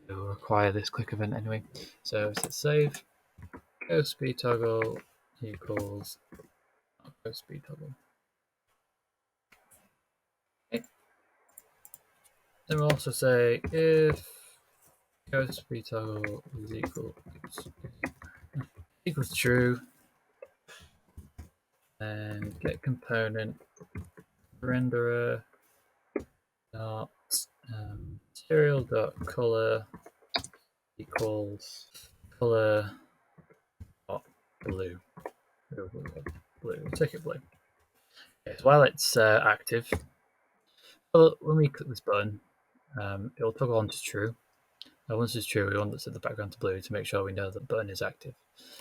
will require this click event anyway. So set save. Ghost B toggle equals ghost B toggle. Okay. Then we'll also say if ghost B toggle is equals true, and get component renderer dot material dot color equals color dot blue. Blue. Take it blue. Okay, so while it's active, well, when we click this button, it'll toggle on to true. Once it's true, we want to set the background to blue to make sure we know that the button is active.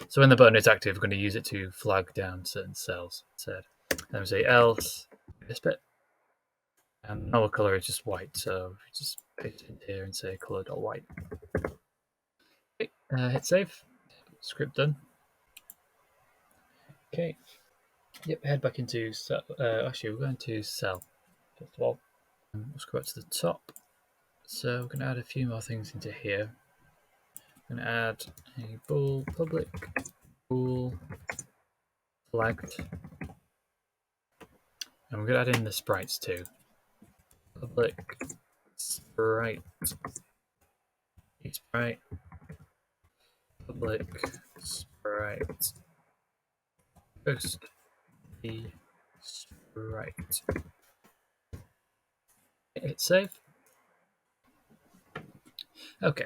So when the button is active, we're going to use it to flag down certain cells instead. Then we say else, this bit. And our color is just white, so we just paste it in here and say color.white. Okay, hit save. Script done. Okay. Yep, head back into cell. Actually, we're going to cell first of all. Let's go back to the top. So we're going to add a few more things into here. I'm going to add a bool public bool flagged, and we're going to add in the sprites too. Public sprite sprite public sprite ghost B sprite. Hit save. Okay,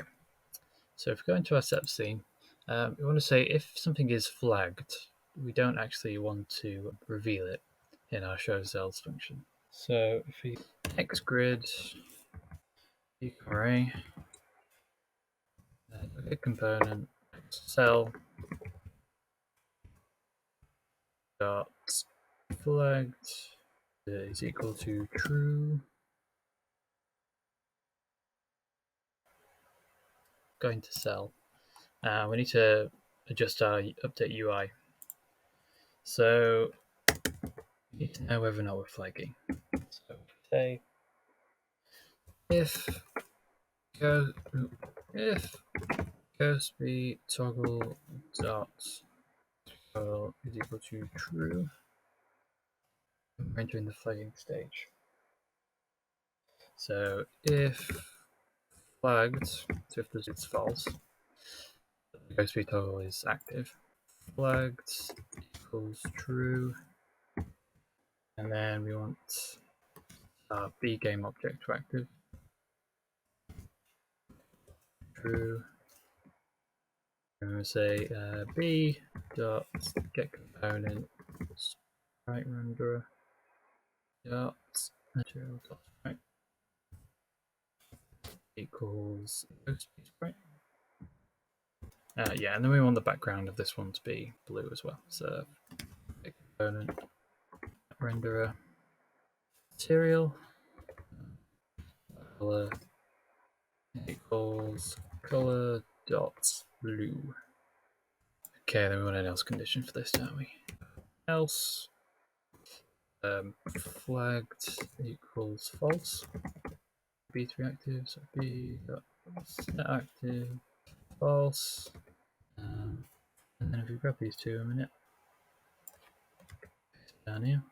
so if we go into our setup scene, we want to say if something is flagged, we don't actually want to reveal it in our show cells function. So if we hex grid array, component cell dot flagged is equal to true. Going to cell. We need to adjust our update UI. So we need to know whether or not we're flagging. So say if speed toggle dot is equal to true, we're entering the flagging stage. So if flagged, so if it's false, the speed toggle is active. Flagged equals true, and then we want our B game object to active. True. And we'll say B dot get component sprite renderer dot material dot sprite equals sprite. Yeah, and then we want the background of this one to be blue as well. So get component renderer material color equals color dot blue. Okay, then we want an else condition for this, don't we? Else flagged equals false. B3 active, so B dot set active false. And then if we grab these two a minute, down here,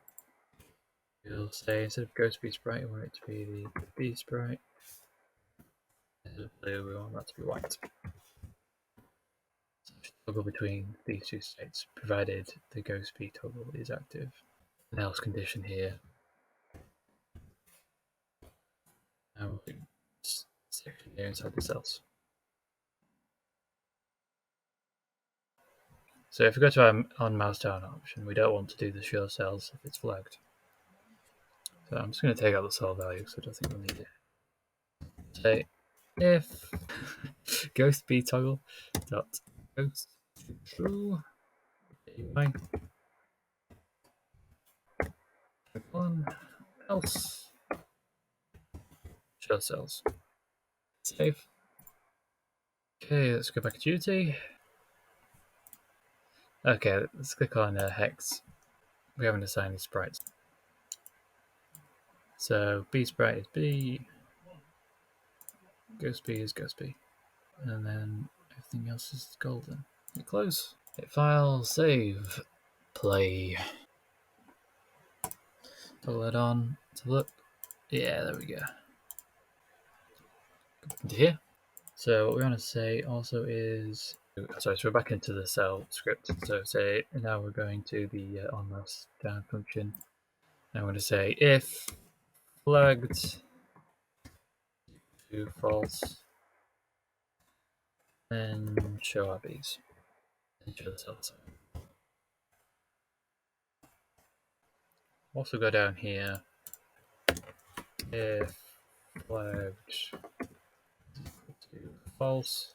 we'll say instead of ghost B sprite, we want it to be the B sprite. Instead of blue, we want that to be white. So toggle between these two states, provided the ghost B toggle is active. An else condition here. Now we'll do section here inside this else. So if we go to our on mouse down option, we don't want to do the show cells if it's flagged. So I'm just going to take out the cell value because I don't think we'll need it. Say if ghost b toggle dot ghost true one else show cells. Save. Okay, let's go back to Unity. Okay, let's click on Hex. We haven't assigned any sprites. So B sprite is B, Ghost B is Ghost B, and then everything else is golden. Hit close. Hit file, save, play. Toggle that on to look. Yeah, there we go. Into here. So what we want to say also is, sorry, so we're back into the cell script. So say now we're going to the on mouse down function. And I'm going to say if flagged to false, then show our bees and show the cells. Also go down here. If flagged to false.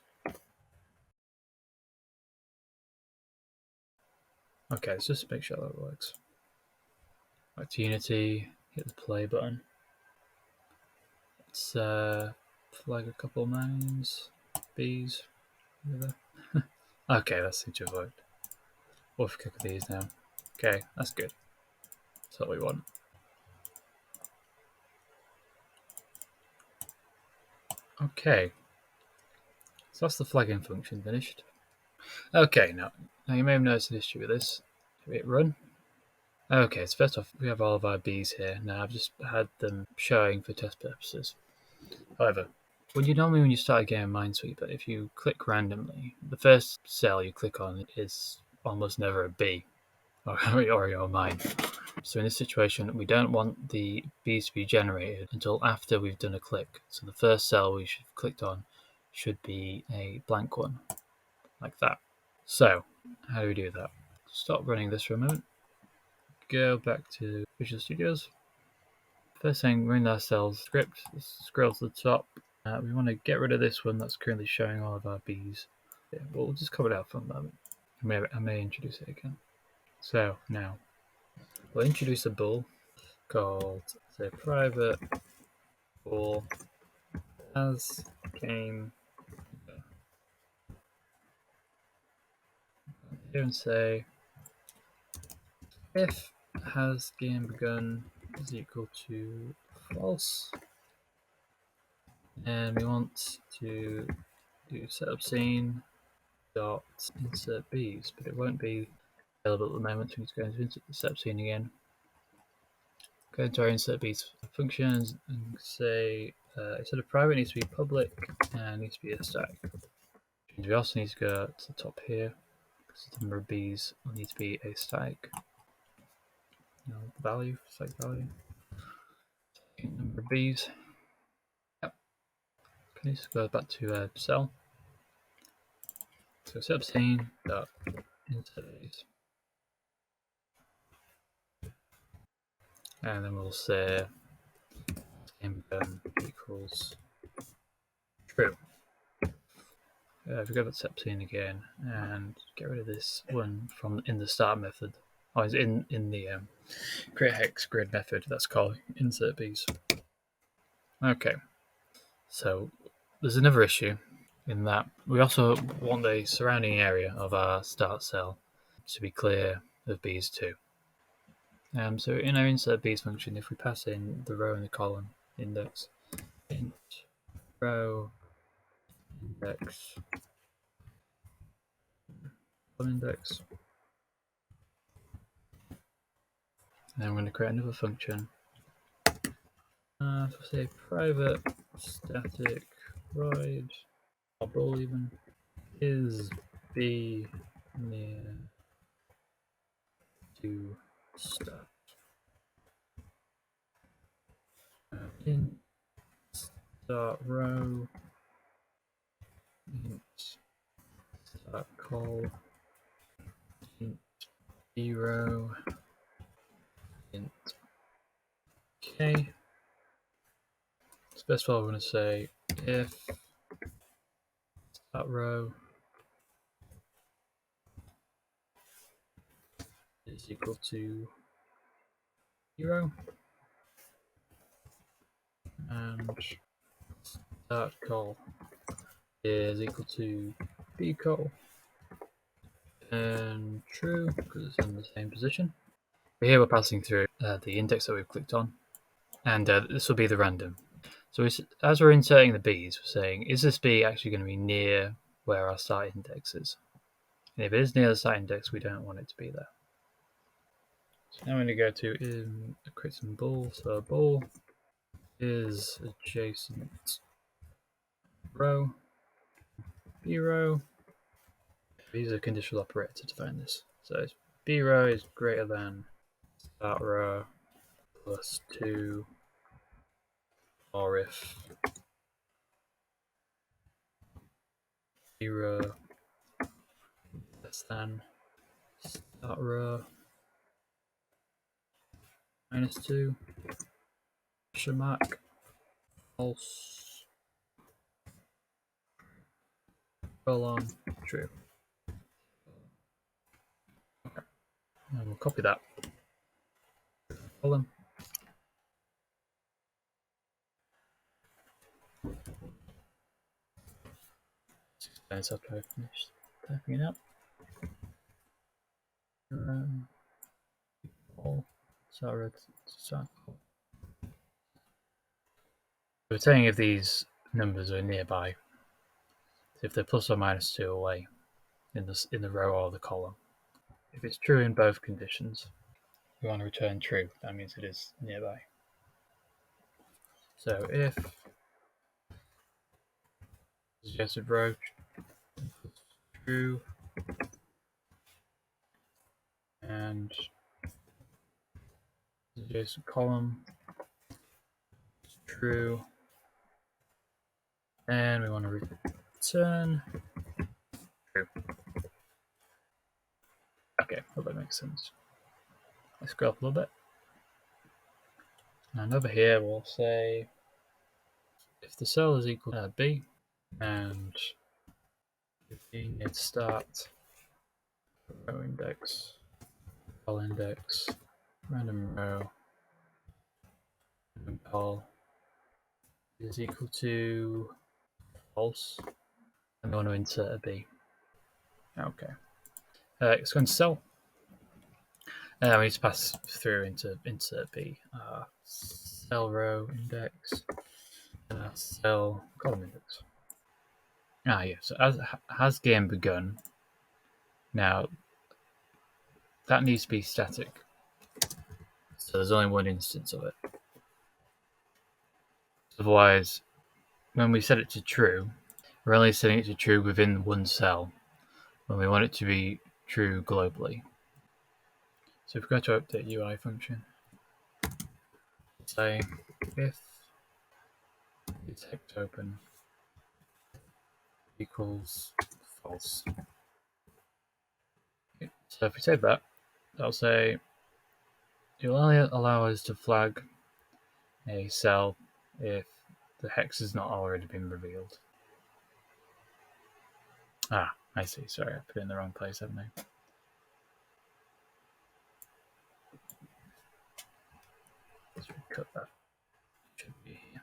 Okay, let's just make sure that works. Back to Unity, hit the play button. Let's flag a couple mines, bees. Okay, that seems to have worked. We'll kick these now. Okay, that's good. That's what we want. Okay, so that's the flagging function finished. Okay, now you may have noticed an issue with this. Hit run. Okay, so first off, we have all of our bees here. Now I've just had them showing for test purposes. However, when you start a game of Minesweeper, if you click randomly, the first cell you click on is almost never a bee or your mine. So in this situation, we don't want the bees to be generated until after we've done a click. So the first cell we should have clicked on should be a blank one, like that. So how do we do that? Stop running this for a moment. Go back to Visual Studios. First thing, we're in our cells script. Scroll to the top. We want to get rid of this one that's currently showing all of our bees. Yeah, we'll just cover it out for a moment. I may introduce it again. So now we'll introduce a bool called say private bool as game here and say if has game begun is equal to false, and we want to do setup scene dot insert bees, but it won't be available at the moment, so we need to go into the setup scene again. Go into our insert bees functions and say instead of private, it needs to be public and needs to be a static. We also need to go to the top here because the number of bees will need to be a static value, static value. Number of bees. Yep. Okay, so go back to cell. So setup scene dot insert bees, and then we'll say game equals true. If we go back to setup scene again and get rid of this one from in the start method, or is in the create hex grid method that's called insert bees. Okay, so there's another issue in that we also want the surrounding area of our start cell to be clear of bees too. So in our insert bees function, if we pass in the row and the column index, int row index index, then I'm going to create another function. So say private static void or bool even is b near to start. Int start row int start call int b row int k. Specify we're going to say if start row is equal to 0 and start call is equal to b call and true because it's in the same position. Here we're passing through the index that we've clicked on, and this will be the random. So as we're inserting the bees, we're saying, is this bee actually going to be near where our start index is? And if it is near the start index, we don't want it to be there. So now I'm going to go to create some bool. So bool is adjacent row, b row. These are conditional operators to define this. So b row is greater than start row plus 2, or if b row less than start row minus 2, question mark, false, colon, true. Okay. And we'll copy that column. After I finish typing it out. We're saying if these numbers are nearby, if they're plus or minus 2 away in the row or the column. If it's true in both conditions, we want to return true. That means it is nearby. So if suggested row true and suggested column true, and we want to return true. Okay, well that makes sense. Let's scroll up a little bit. And over here we'll say if the cell is equal to b and b needs start row index call index, random row, random call is equal to false. I'm going to insert a B. Okay. It's going to cell. We need to pass through into insert B. Cell row index, cell column index. Yeah. So has game begun? Now that needs to be static. So there's only one instance of it. Otherwise, when we set it to true, we're only setting it to true within one cell when we want it to be true globally. So if we go to update UI function, say if it's hex open equals false. Okay. So if we save that, that'll say it will only allow us to flag a cell if the hex has not already been revealed. I see. Sorry, I put it in the wrong place, haven't I? Let's cut that. Should be here.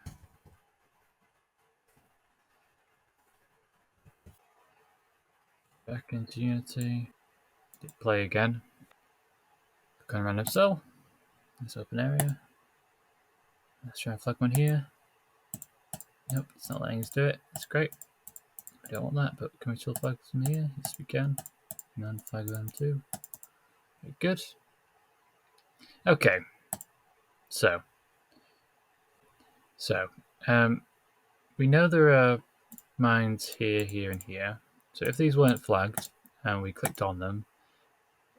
Back into Unity. Play again. Click on random cell. Let's open area. Let's try and flag one here. Nope, it's not letting us do it. That's great. I don't want that, but can we still flag them here? Yes, we can. And then flag them too. Very good. Okay. So, we know there are mines here, here, and here. So if these weren't flagged and we clicked on them,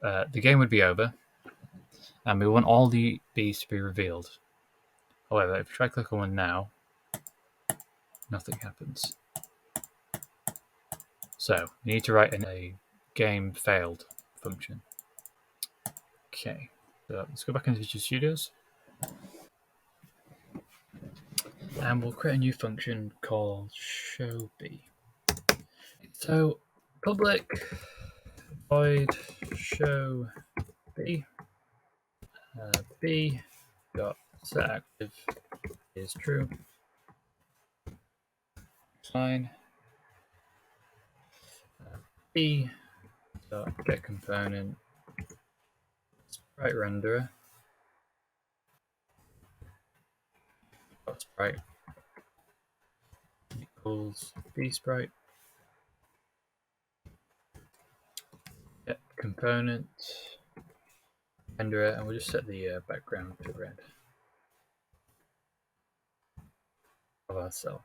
the game would be over, and we want all the bees to be revealed. However, if we try click on one now, nothing happens. So you need to write in a game failed function. Okay, so let's go back into Visual Studios. And we'll create a new function called showB. So public void show B B dot set active is true. Fine. B dot get component sprite renderer dot sprite equals B sprite. Get component renderer, and we'll just set the background to red of our cell.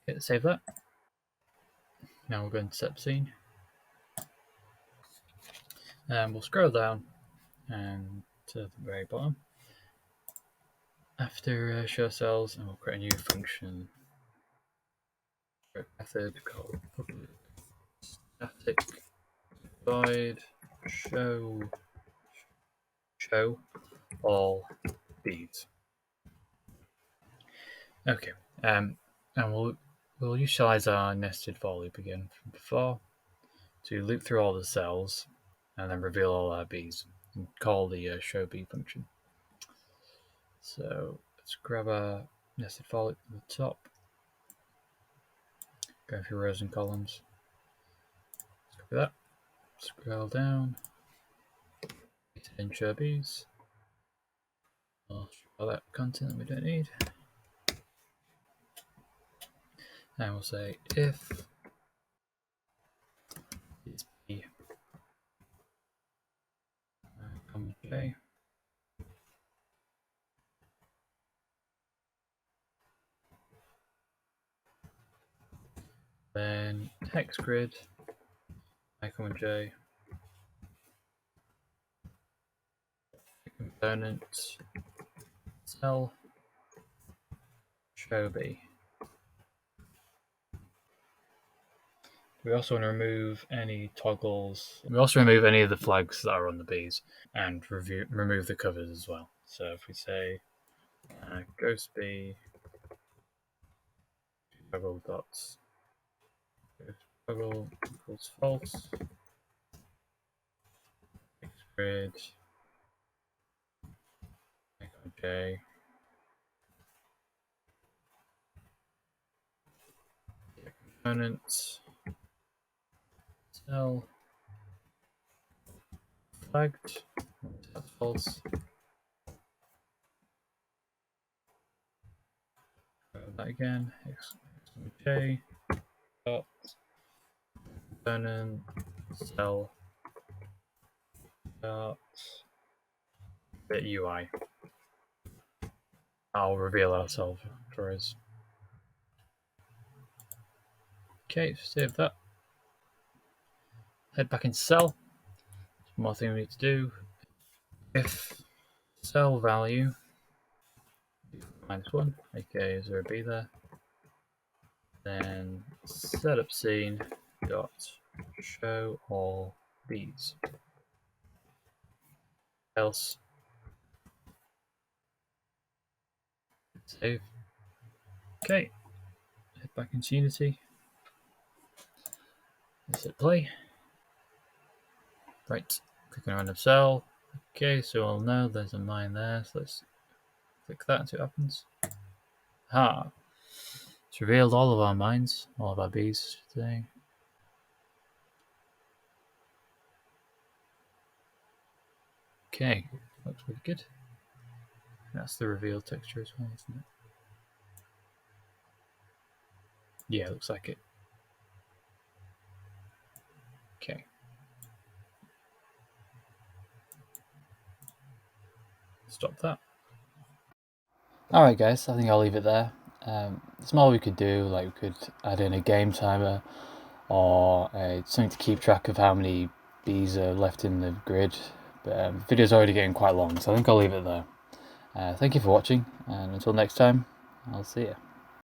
Okay, save that. Now we're going to set scene. And we'll scroll down and to the very bottom. After show cells, and we'll create a new function method called public static void show all beads. Okay, and we'll utilize our nested for loop again from before to loop through all the cells and then reveal all our bees and call the show bee function. So let's grab our nested for loop at the top, go through rows and columns. Let's copy that, scroll down, in show bees. I'll show that content that we don't need. And we'll say if it's B, comma J, then hex grid, I, comma J, component, cell, show B. We also want to remove any toggles. We also remove any of the flags that are on the bees and remove the covers as well. So if we say ghost bee toggle dots toggle equals false. Grid. J. Components. Cell. Flagged. That's false. That again. J. Dot. Component. Cell. Dot. Bit UI. I'll reveal ourselves afterwards. Okay, save that. Head back into cell. One more thing we need to do. If cell value -1, aka is there a B there? Then setup scene dot show all Bs. Else save. Okay, head back into Unity. Let's hit play. Right, click on random cell. Okay, so I'll know there's a mine there. So let's click that and see what happens. It's revealed all of our mines, all of our Bs today. Okay, looks pretty good. That's the reveal texture as well, isn't it? Yeah, looks like it. Okay. Stop that. Alright guys, I think I'll leave it there. There's more we could do, like we could add in a game timer or something to keep track of how many bees are left in the grid. But the video's already getting quite long, so I think I'll leave it there. Thank you for watching, and until next time, I'll see you.